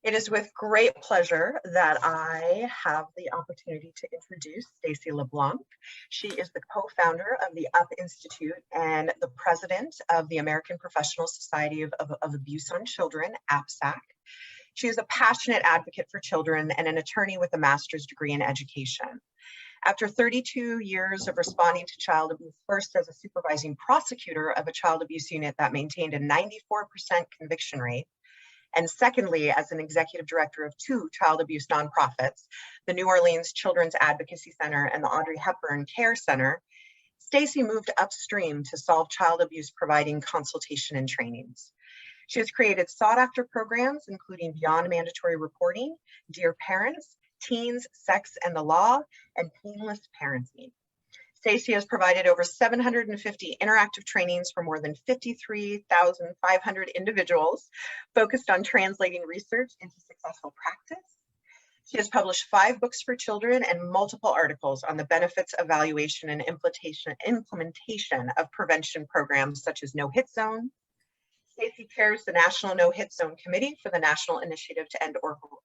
It is with great pleasure that I have the opportunity to introduce Stacie LeBlanc. She is the co-founder of the UP Institute and the president of the American Professional Society of Abuse on Children, APSAC. She is a passionate advocate for children and an attorney with a master's degree in education. After 32 years of responding to child abuse, first as a supervising prosecutor of a child abuse unit that maintained a 94% conviction rate, and secondly, as an executive director of two child abuse nonprofits, the New Orleans Children's Advocacy Center and the Audrey Hepburn Care Center, Stacie moved upstream to solve child abuse, providing consultation and trainings. She has created sought-after programs, including Beyond Mandatory Reporting, Dear Parents, Teens, Sex and the Law, and Painless Parenting. Stacie has provided over 750 interactive trainings for more than 53,500 individuals focused on translating research into successful practice. She has published 5 books for children and multiple articles on the benefits, evaluation, and implementation of prevention programs such as No Hit Zone. Stacie chairs the National No Hit Zone Committee for the National Initiative to End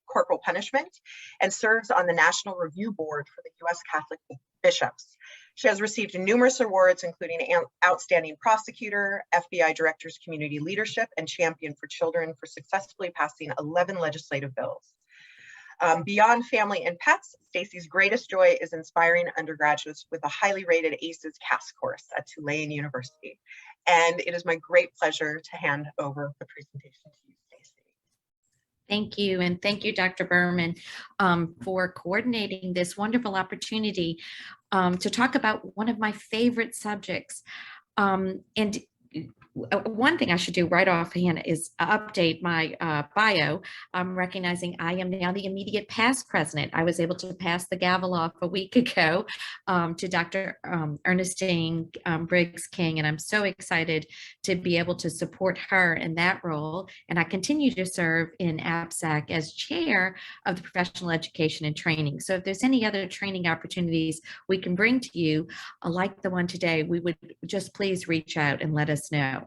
Corporal Punishment and serves on the National Review Board for the U.S. Catholic Bishops. She has received numerous awards, including Outstanding Prosecutor, FBI Director's Community Leadership, and Champion for Children for successfully passing 11 legislative bills. Beyond family and pets, Stacie's greatest joy is inspiring undergraduates with a highly rated ACEs CAS course at Tulane University. And it is my great pleasure to hand over the presentation to you, Stacie. Thank you. And thank you, Dr. Berman, for coordinating this wonderful opportunity to talk about one of my favorite subjects. And one thing I should do right offhand is update my bio. I'm recognizing I am now the immediate past president. I was able to pass the gavel off a week ago to Dr. Ernestine Briggs King, and I'm so excited to be able to support her in that role. And I continue to serve in APSAC as chair of the Professional Education and Training. So if there's any other training opportunities we can bring to you, like the one today, we would just please reach out and let us know.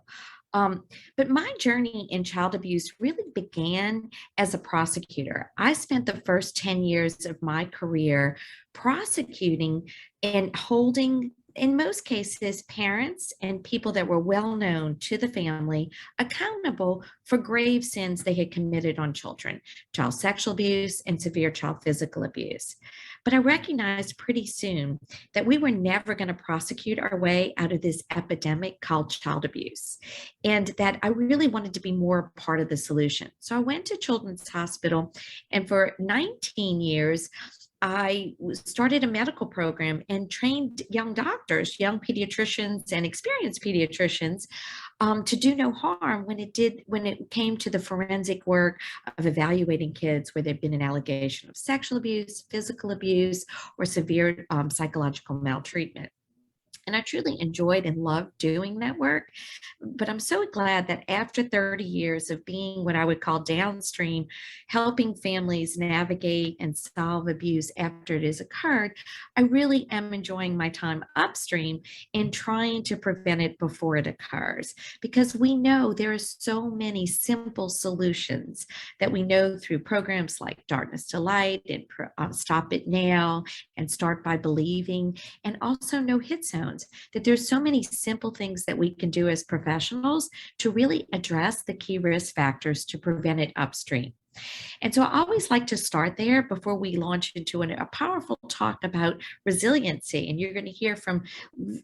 But my journey in child abuse really began as a prosecutor. I spent the first 10 years of my career prosecuting and holding, in most cases, parents and people that were well known to the family accountable for grave sins they had committed on children, child sexual abuse and severe child physical abuse. But I recognized pretty soon that we were never going to prosecute our way out of this epidemic called child abuse, and that I really wanted to be more part of the solution. So I went to Children's Hospital, and for 19 years, I started a medical program and trained young doctors, young pediatricians and experienced pediatricians to do no harm when it came to the forensic work of evaluating kids where there'd been an allegation of sexual abuse, physical abuse, or severe psychological maltreatment. And I truly enjoyed and loved doing that work. But I'm so glad that after 30 years of being what I would call downstream, helping families navigate and solve abuse after it has occurred, I really am enjoying my time upstream in trying to prevent it before it occurs. Because we know there are so many simple solutions that we know through programs like Darkness to Light and Stop It Now and Start by Believing, and also No Hit Zones, that there's so many simple things that we can do as professionals to really address the key risk factors to prevent it upstream. And so I always like to start there before we launch into a powerful talk about resiliency. And you're going to hear from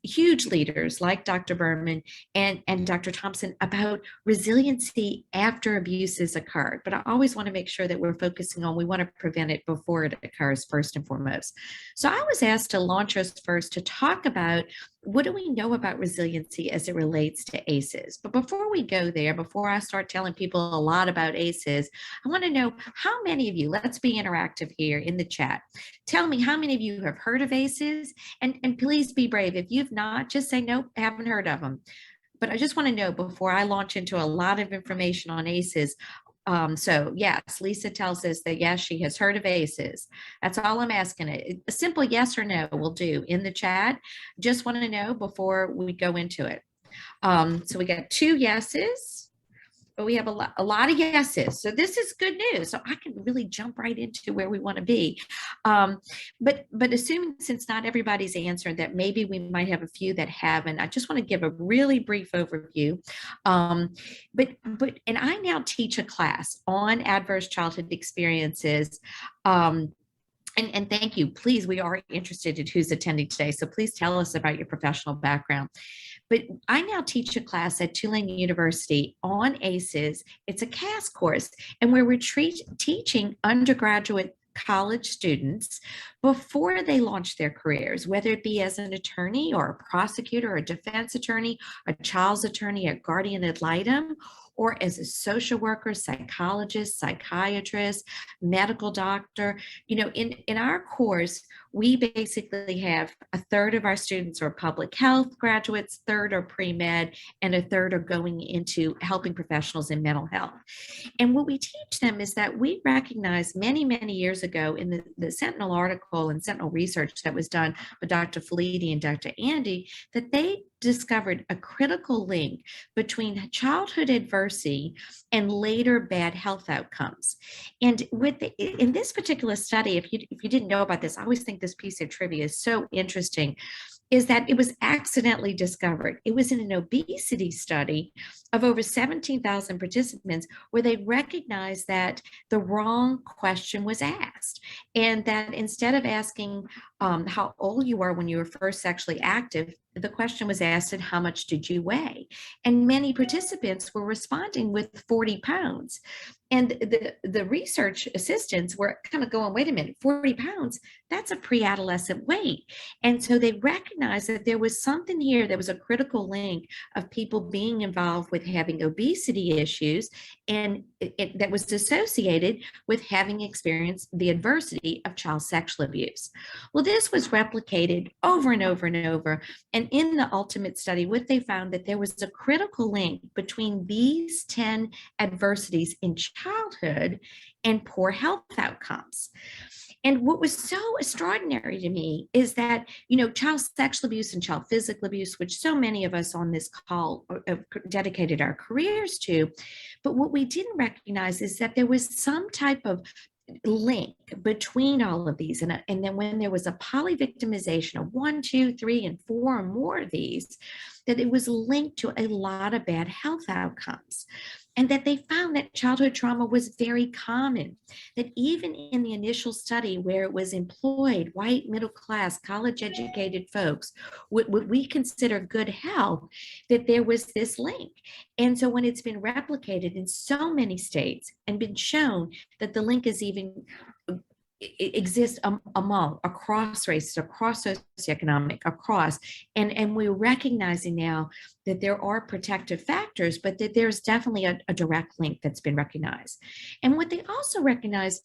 huge leaders like Dr. Berman and Dr. Thompson about resiliency after abuse has occurred. But I always want to make sure that we're focusing on, we want to prevent it before it occurs first and foremost. So I was asked to launch us first to talk about what do we know about resiliency as it relates to ACEs? But before we go there, before I start telling people a lot about ACEs, I want to know how many of you, let's be interactive here in the chat. Tell me how many of you have heard of ACEs, and please be brave. If you've not, just say, nope, haven't heard of them. But I just want to know before I launch into a lot of information on ACEs. So yes, Lisa tells us that yes, she has heard of ACEs. That's all I'm asking. A simple yes or no will do in the chat. Just want to know before we go into it. So we got 2 yeses. we have a lot of yeses. So this is good news. So I can really jump right into where we want to be. But assuming, since not everybody's answered, that maybe we might have a few that haven't, I just want to give a really brief overview. And I now teach a class on adverse childhood experiences. And thank you. Please, we are interested in who's attending today. So please tell us about your professional background. But I now teach a class at Tulane University on ACEs. It's a CAS course, and where we're teaching undergraduate college students before they launch their careers, whether it be as an attorney or a prosecutor or a defense attorney, a child's attorney, a guardian ad litem, or as a social worker, psychologist, psychiatrist, medical doctor. In our course, we basically have a third of our students are public health graduates, third are pre-med, and a third are going into helping professionals in mental health. And what we teach them is that we recognized many, many years ago in the Sentinel article and Sentinel research that was done by Dr. Felitti and Dr. Andy, that they discovered a critical link between childhood adversity and later bad health outcomes. And in this particular study, if you didn't know about this, I always think this piece of trivia is so interesting, is that it was accidentally discovered. It was in an obesity study of over 17,000 participants, where they recognized that the wrong question was asked. And that instead of asking how old you are when you were first sexually active, the question was asked, how much did you weigh? And many participants were responding with 40 pounds. And the research assistants were kind of going, wait a minute, 40 pounds, that's a pre-adolescent weight. And so they recognized that there was something here that was a critical link of people being involved with having obesity issues, and that was associated with having experienced the adversity of child sexual abuse. Well, this was replicated over and over and over. And in the ultimate study, what they found, that there was a critical link between these 10 adversities in childhood and poor health outcomes. And what was so extraordinary to me is that, child sexual abuse and child physical abuse, which so many of us on this call have dedicated our careers to, but what we didn't recognize is that there was some type of link between all of these. And then when there was a polyvictimization of 1, 2, 3, and 4 or more of these, that it was linked to a lot of bad health outcomes. And that they found that childhood trauma was very common, that even in the initial study where it was employed white, middle class, college educated folks, what we consider good health, that there was this link. And so when it's been replicated in so many states and been shown that the link is even exists across races, across socioeconomic, and we're recognizing now that there are protective factors, but that there's definitely a direct link that's been recognized. And what they also recognize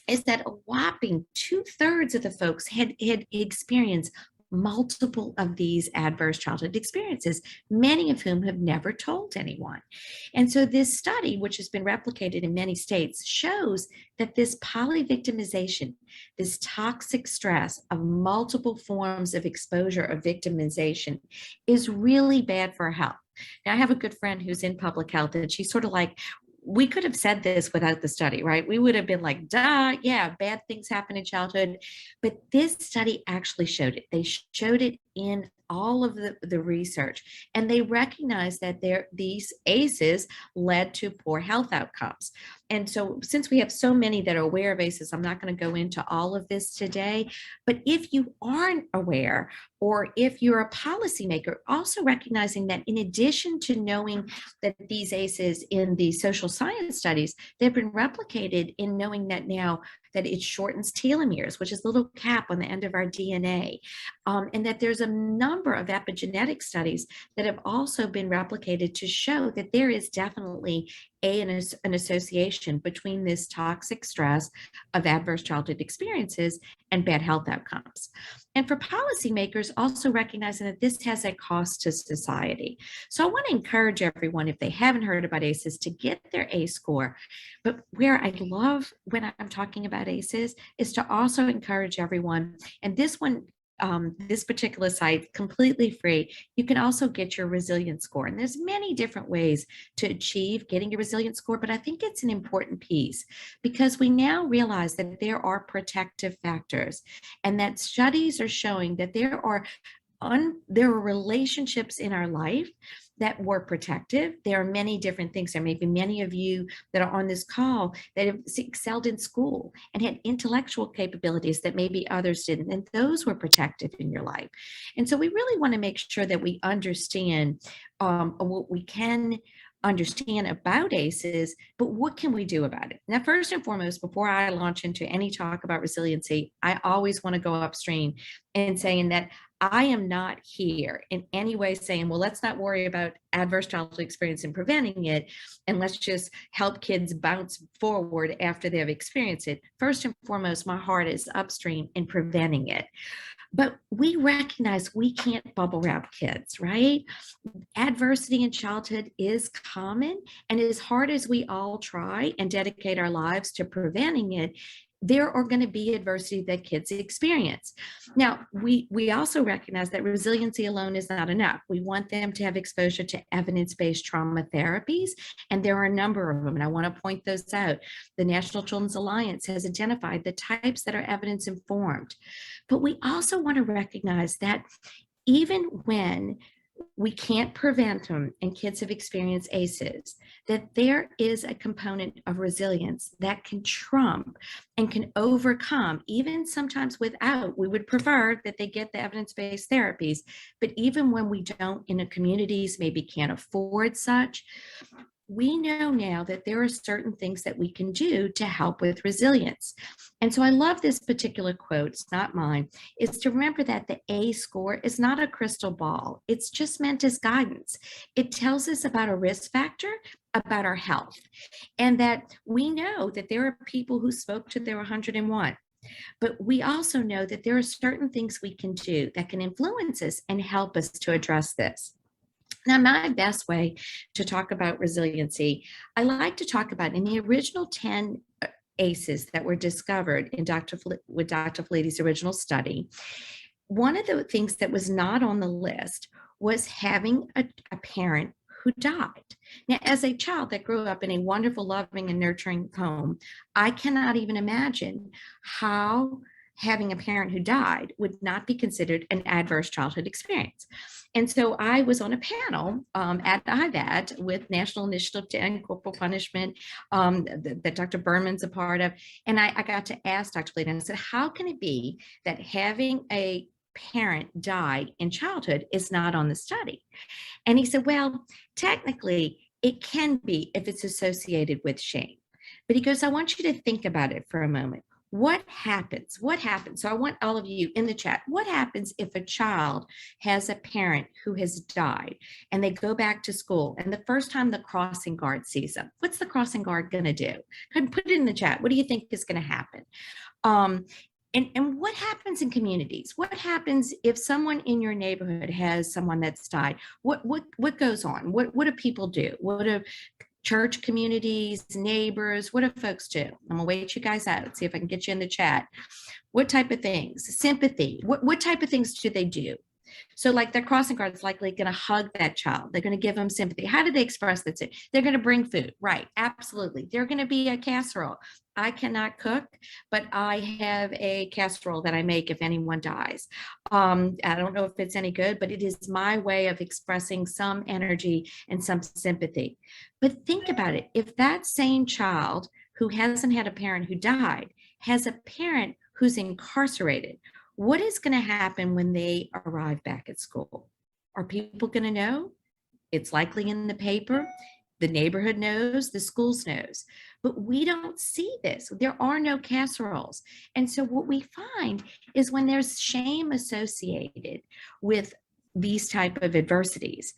is that a whopping 2/3 of the folks had experienced multiple of these adverse childhood experiences, many of whom have never told anyone. And so this study, which has been replicated in many states, shows that this polyvictimization, this toxic stress of multiple forms of exposure of victimization, is really bad for health. Now, I have a good friend who's in public health, and she's sort of like, we could have said this without the study, right? We would have been like, duh, yeah, bad things happen in childhood. But this study actually showed it. They showed it in all of the research, and they recognized that these ACEs led to poor health outcomes. And so since we have so many that are aware of ACEs, I'm not going to go into all of this today, but if you aren't aware, or if you're a policymaker, also recognizing that in addition to knowing that these ACEs in the social science studies, they've been replicated in knowing that now that it shortens telomeres, which is the little cap on the end of our DNA, and that there's a number of epigenetic studies that have also been replicated to show that there is definitely an association between this toxic stress of adverse childhood experiences and bad health outcomes. And for policymakers, also recognizing that this has a cost to society. So I want to encourage everyone, if they haven't heard about ACEs, to get their ACE score. But where I love when I'm talking about ACEs is to also encourage everyone, and this one this particular site completely free. You can also get your resilience score. And there's many different ways to achieve getting your resilience score, but I think it's an important piece because we now realize that there are protective factors and that studies are showing that there are relationships in our life that were protective. There are many different things. There may be many of you that are on this call that have excelled in school and had intellectual capabilities that maybe others didn't, and those were protective in your life. And so we really want to make sure that we understand what we can understand about ACEs, but what can we do about it? Now, first and foremost, before I launch into any talk about resiliency, I always want to go upstream and saying that I am not here in any way saying, well, let's not worry about adverse childhood experience and preventing it, and let's just help kids bounce forward after they've experienced it. First and foremost, my heart is upstream in preventing it. But we recognize we can't bubble wrap kids, right? Adversity in childhood is common, and as hard as we all try and dedicate our lives to preventing it, there are going to be adversity that kids experience. Now, we also recognize that resiliency alone is not enough. We want them to have exposure to evidence-based trauma therapies, and there are a number of them, and I want to point those out. The National Children's Alliance has identified the types that are evidence-informed. But we also want to recognize that even when we can't prevent them and kids have experienced ACEs, that there is a component of resilience that can trump and can overcome, even sometimes without, we would prefer that they get the evidence-based therapies, but even when we don't in the communities, maybe can't afford such, we know now that there are certain things that we can do to help with resilience. And so I love this particular quote, it's not mine, is to remember that the A score is not a crystal ball. It's just meant as guidance. It tells us about a risk factor, about our health, and that we know that there are people who spoke to their 101. But we also know that there are certain things we can do that can influence us and help us to address this. Now, my best way to talk about resiliency, I like to talk about in the original 10 ACEs that were discovered in with Dr. Felidi's original study. One of the things that was not on the list was having a parent who died. Now, as a child that grew up in a wonderful, loving, and nurturing home, I cannot even imagine how having a parent who died would not be considered an adverse childhood experience. And so I was on a panel at IVAD with National Initiative to End Corporal Punishment that Dr. Berman's a part of. And I got to ask Dr. Fleet, and I said, how can it be that having a parent die in childhood is not on the study? And he said, well, technically it can be if it's associated with shame. But he goes, I want you to think about it for a moment. What happens? What happens? So I want all of you in the chat. What happens if a child has a parent who has died and they go back to school and the first time the crossing guard sees them? What's the crossing guard going to do? Go ahead and put it in the chat. What do you think is going to happen? And what happens in communities? What happens if someone in your neighborhood has someone that's died? What goes on? What do people do? What do church communities, neighbors, what do folks do? I'm gonna wait you guys out, see if I can get you in the chat. What type of things? Sympathy. What type of things do they do? So like the crossing guard is likely going to hug that child. They're going to give them sympathy. How do they express that? They're going to bring food. Right. Absolutely. They're going to be a casserole. I cannot cook, but I have a casserole that I make if anyone dies. I don't know if it's any good, but it is my way of expressing some energy and some sympathy. But think about it. If that same child who hasn't had a parent who died has a parent who's incarcerated, what is going to happen when they arrive back at school? Are people going to know? It's likely in the paper. The neighborhood knows, the schools knows, but we don't see this. There are no casseroles. And so what we find is when there's shame associated with these type of adversities,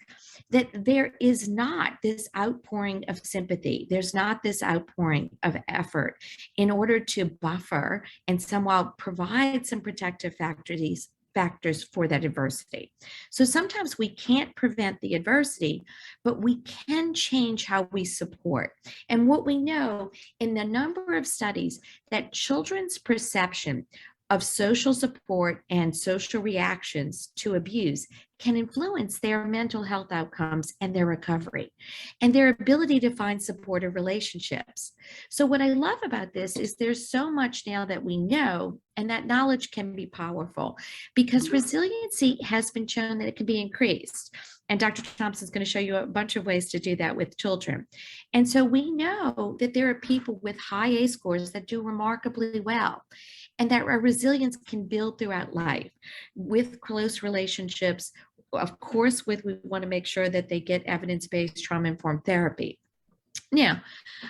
that there is not this outpouring of sympathy. There's not this outpouring of effort in order to buffer and somehow provide some protective factors for that adversity. So sometimes we can't prevent the adversity, but we can change how we support. And what we know in the number of studies that children's perception of social support and social reactions to abuse can influence their mental health outcomes and their recovery and their ability to find supportive relationships. So what I love about this is there's so much now that we know, and that knowledge can be powerful because resiliency has been shown that it can be increased. And Dr. Thompson's going to show you a bunch of ways to do that with children. And so we know that there are people with high A scores that do remarkably well, and that our resilience can build throughout life with close relationships. Of course, we want to make sure that they get evidence-based trauma-informed therapy. Now,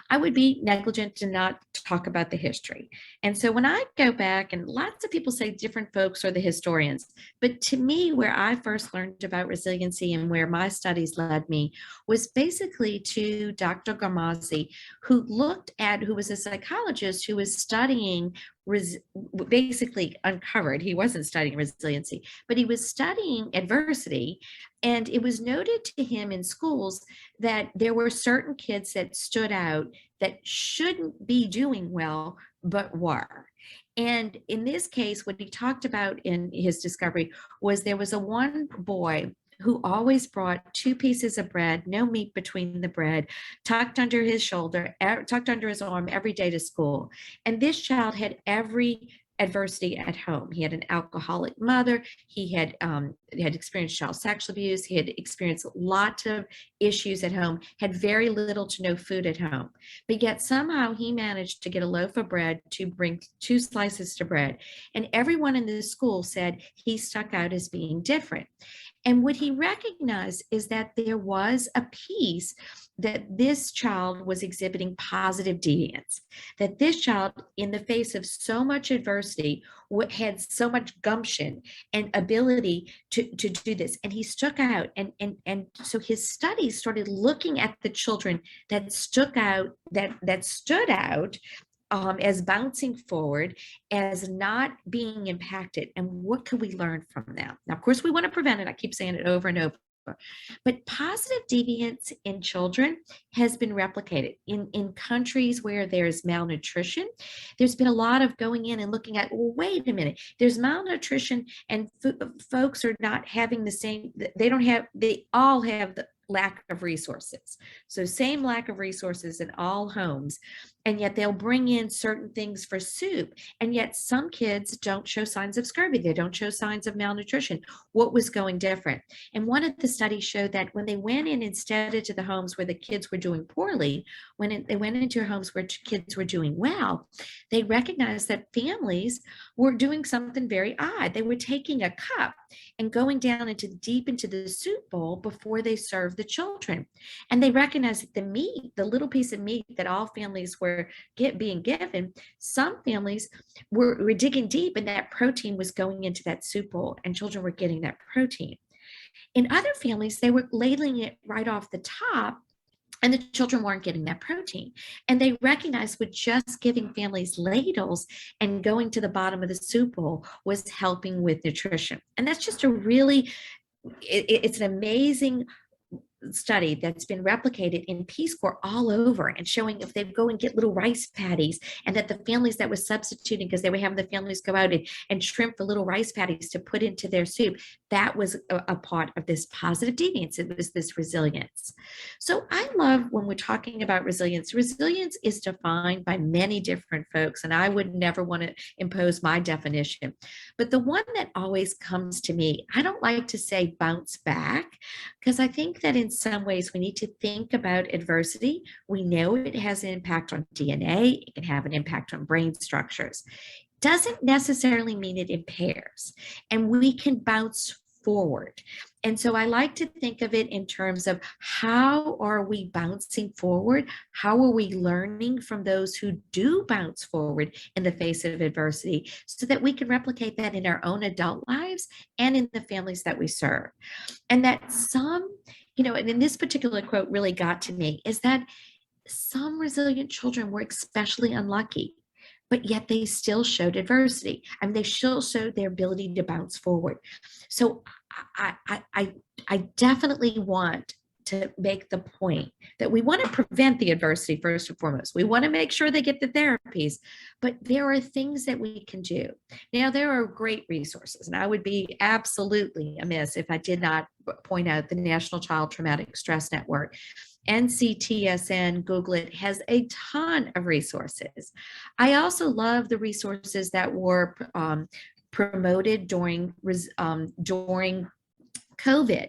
I would be negligent to not talk about the history. And so when I go back, and lots of people say different folks are the historians, but to me, where I first learned about resiliency and where my studies led me was basically to Dr. Garmazzi, who was a psychologist who was studying basically uncovered, he wasn't studying resiliency, but he was studying adversity. And it was noted to him in schools that there were certain kids that stood out that shouldn't be doing well, but were. And in this case, what he talked about in his discovery was there was a one boy who always brought 2 pieces of bread, no meat between the bread, tucked under his shoulder, tucked under his arm every day to school. And this child had every adversity at home. He had an alcoholic mother. He had experienced child sexual abuse. He had experienced lots of issues at home, had very little to no food at home. But yet somehow he managed to get a loaf of bread, to bring 2 slices to bread. And everyone in the school said he stuck out as being different. And what he recognized is that there was a piece that this child was exhibiting positive deviance, that this child, in the face of so much adversity, had so much gumption and ability to do this. And he stuck out. And so his studies started looking at the children that stuck out, that stood out as bouncing forward, as not being impacted. And what can we learn from them? Now, of course, we want to prevent it. I keep saying it over and over. But positive deviance in children has been replicated in countries where there's malnutrition. There's been a lot of going in and looking at, well, wait a minute, there's malnutrition and folks are not having the same, they all have the lack of resources. So same lack of resources in all homes. And yet they'll bring in certain things for soup. And yet some kids don't show signs of scurvy. They don't show signs of malnutrition. What was going different? And one of the studies showed that when they went in instead into the homes where the kids were doing poorly, they went into homes where kids were doing well, they recognized that families were doing something very odd. They were taking a cup and going down deep into the soup bowl before they served the children. And they recognized that the meat, the little piece of meat that all families were being given, some families were digging deep and that protein was going into that soup bowl and children were getting that protein. In other families, they were ladling it right off the top and the children weren't getting that protein. And they recognized with just giving families ladles and going to the bottom of the soup bowl was helping with nutrition. And that's just it's an amazing study that's been replicated in Peace Corps all over, and showing if they go and get little rice patties, and that the families that were substituting, because they were having the families go out and shrimp the little rice patties to put into their soup, that was a part of this positive deviance. It was this resilience. So I love when we're talking about resilience. Resilience is defined by many different folks, and I would never want to impose my definition. But the one that always comes to me, I don't like to say bounce back, because I think that in some ways we need to think about adversity. We know it has an impact on DNA. It can have an impact on brain structures. Doesn't necessarily mean it impairs, and we can bounce forward. And so I like to think of it in terms of how are we bouncing forward? How are we learning from those who do bounce forward in the face of adversity, so that we can replicate that in our own adult lives and in the families that we serve? And that and in this particular quote really got to me, is that some resilient children were especially unlucky, but yet they still showed adversity. I mean, they still showed their ability to bounce forward. So I definitely want to make the point that we want to prevent the adversity first and foremost. We want to make sure they get the therapies, but there are things that we can do. Now, there are great resources, and I would be absolutely amiss if I did not point out the National Child Traumatic Stress Network. NCTSN, Google it, has a ton of resources. I also love the resources that were promoted during COVID.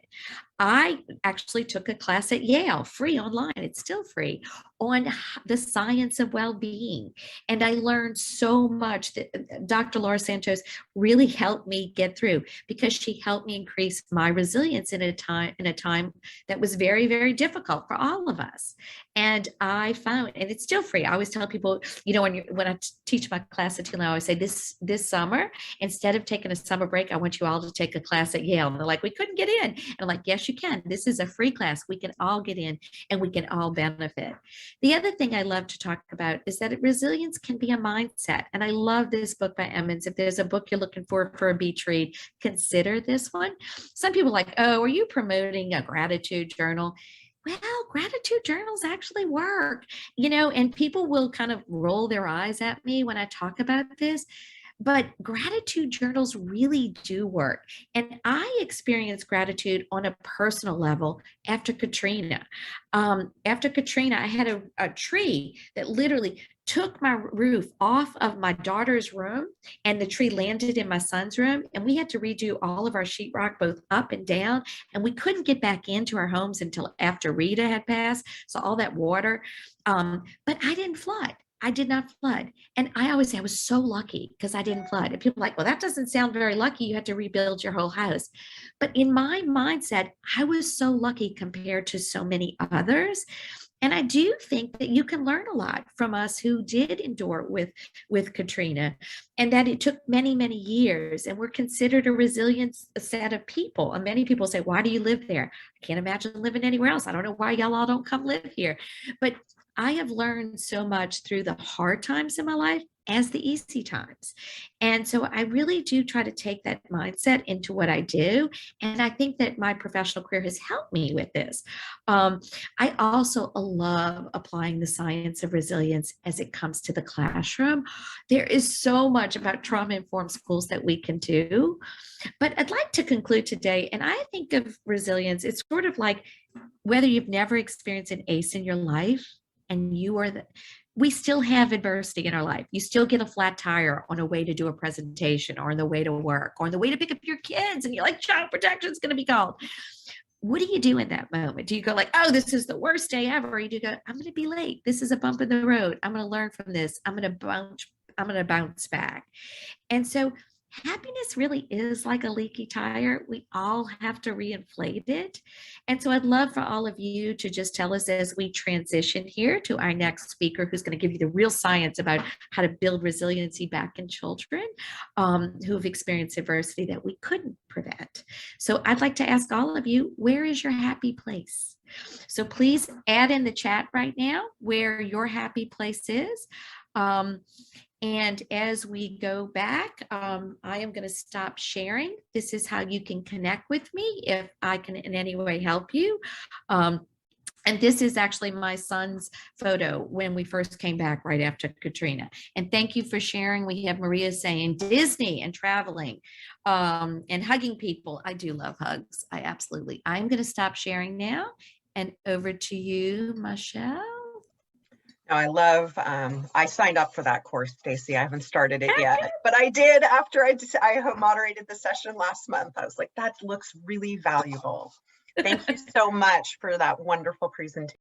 I actually took a class at Yale, free online, it's still free, on the science of well-being. And I learned so much that Dr. Laura Santos really helped me get through, because she helped me increase my resilience in a time that was very, very difficult for all of us. And I found, and it's still free. I always tell people, you know, when I teach my class at Yale, I always say this summer, instead of taking a summer break, I want you all to take a class at Yale. And they're like, we couldn't get in. And I'm like, yes, you can. This is a free class. We can all get in and we can all benefit. The other thing I love to talk about is that resilience can be a mindset. And I love this book by Emmons. If there's a book you're looking for a beach read, consider this one. Some people are like, oh, are you promoting a gratitude journal? Well, gratitude journals actually work, you know, and people will kind of roll their eyes at me when I talk about this. But gratitude journals really do work. And I experienced gratitude on a personal level after Katrina. After Katrina, I had a tree that literally took my roof off of my daughter's room, and the tree landed in my son's room, and we had to redo all of our sheetrock both up and down, and we couldn't get back into our homes until after Rita had passed, so all that water, but I didn't flood. I did not flood. And I always say I was so lucky because I didn't flood. And people are like, well, that doesn't sound very lucky. You had to rebuild your whole house. But in my mindset, I was so lucky compared to so many others. And I do think that you can learn a lot from us who did endure with Katrina, and that it took many, many years, and we're considered a resilient set of people. And many people say, why do you live there? I can't imagine living anywhere else. I don't know why y'all all don't come live here. But I have learned so much through the hard times in my life as the easy times. And so I really do try to take that mindset into what I do. And I think that my professional career has helped me with this. I also love applying the science of resilience as it comes to the classroom. There is so much about trauma-informed schools that we can do. But I'd like to conclude today, and I think of resilience, it's sort of like whether you've never experienced an ACE in your life, and we still have adversity in our life. You still get a flat tire on a way to do a presentation, or on the way to work, or on the way to pick up your kids, and you're like, child protection is going to be called. What do you do in that moment? Do you go like, oh, this is the worst day ever? Or do you go, I'm going to be late. This is a bump in the road. I'm going to learn from this. I'm going to bounce back. And so happiness really is like a leaky tire. We all have to reinflate it. And so I'd love for all of you to just tell us, as we transition here to our next speaker, who's going to give you the real science about how to build resiliency back in children who have experienced adversity that we couldn't prevent. So I'd like to ask all of you, where is your happy place? So please add in the chat right now where your happy place is. And as we go back, I am going to stop sharing. This is how you can connect with me if I can in any way help you. And this is actually my son's photo when we first came back right after Katrina. And thank you for sharing. We have Maria saying Disney and traveling and hugging people. I do love hugs. I'm going to stop sharing now, and over to you, Michelle. I love, I signed up for that course, Stacie. I haven't started it yet, but I did after I moderated the session last month. I was like, that looks really valuable. Thank you so much for that wonderful presentation.